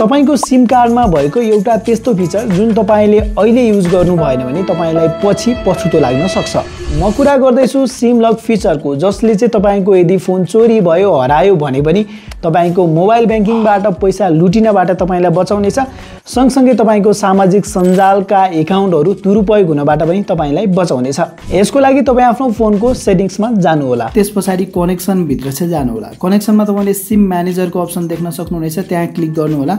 तपाईको सिम कार्डमा भएको एउटा त्यस्तो फिचर जुन तपाईले अहिले युज गर्नु भएन भने तपाईलाई पछि पछुतो लाग्न सक्छ। म कुरा गर्दैछु सिम लक फिचरको, जसले चाहिँ तपाईको यदि फोन चोरी भयो हरायो भने पनि तपाईको मोबाइल ब्याङ्किङबाट पैसा लुटिनबाट तपाईलाई बचाउनेछ। सँगसँगै तपाईको सामाजिक सञ्जालका एकाउन्टहरू दुरुपयोग हुनबाट पनि तपाईलाई बचाउनेछ। यसको लागि तपाई आफ्नो फोनको सेटिङ्समा जानु होला। त्यसपछि कनेक्सन भित्र चाहिँ जानु होला। कनेक्सनमा तपाईले सिम म्यानेजरको अप्सन देख्न सक्नुहुनेछ, त्यहाँ क्लिक गर्नु होला।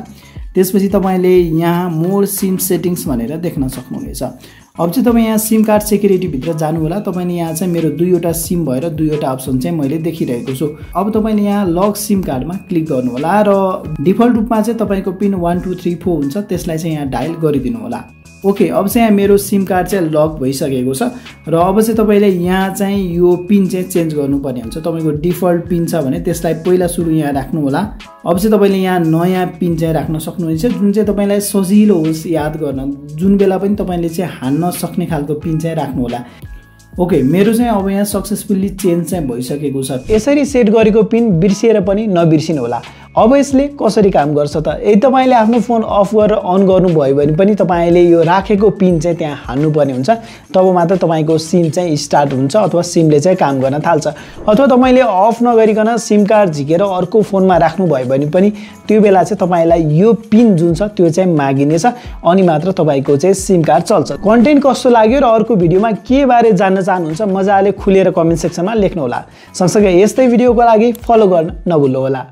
त्यसपछि तपाईले यहाँ मोर सिम सेटिङ्स भनेर देख्न सक्नुहुनेछ। अब चाहिँ तपाई यहाँ सिम कार्ड सेक्युरिटी भित्र जानु होला। तपाईले यहाँ चाहिँ मेरो दुईवटा सिम भएर दुईवटा अप्सन चाहिँ मैले देखिरहेको छु। अब तपाईले यहाँ लक सिम कार्डमा क्लिक गर्नु होला र डिफल्ट रूपमा चाहिँ तपाईको पिन 1234 हुन्छ, त्यसलाई चाहिँ यहाँ डायल गरिदिनु होला। ओके, अब चाहिँ यहाँ मेरो सिम कार्ड चाहिँ लक भइसकेको छ र अब चाहिँ तपाईले यहाँ चाहिँ यो पिन चाहिँ चेन्ज गर्नुपर्ने हुन्छ। तपाईको डिफल्ट पिन छ भने त्यसलाई पहिला सुरु यहाँ राख्नु होला। अब चाहिँ तपाईले यहाँ नयाँ पिन चाहिँ राख्न सक्नुहुनेछ, जुन चाहिँ तपाईलाई सजिलो होस् याद गर्न, जुन बेला पनि तपाईले चाहिँ हान्न सक्ने खालको पिन चाहिँ राख्नु होला। ओके, मेरो चाहिँ अब यहाँ सक्सेसफुल्ली चेन्ज चाहिँ भइसकेको छ। यसरी सेट गरेको पिन बिर्सिएर पनि नबिर्सिनु होला। अब यसले कसरी काम गर्छ त? यदि तपाईले आफ्नो फोन अफ गरेर अन गर्नुभयो भने पनि तपाईले यो राखेको पिन चाहिँ त्यहाँ हान्नुपर्ने हुन्छ, तब मात्र तपाईको सिम चाहिँ स्टार्ट हुन्छ अथवा सिमले चाहिँ काम गर्न थाल्छ। अथवा तपाईले अफ नगरिकन सिम कार्ड झिकेर अर्को फोनमा राख्नुभयो भने पनि त्यो बेला चाहिँ तपाईलाई यो पिन जुन छ त्यो चाहिँ मागिनेछ, अनि मात्र तपाईको चाहिँ सिम कार्ड चल्छ। कन्टेन्ट कस्तो लाग्यो र अर्को भिडियोमा के बारे जान्न चाहनुहुन्छ मजाले खुलेर कमेन्ट सेक्सनमा लेख्नु होला। सँगसँगै यस्तै भिडियोको लागि फलो गर्न नभुल्नु होला।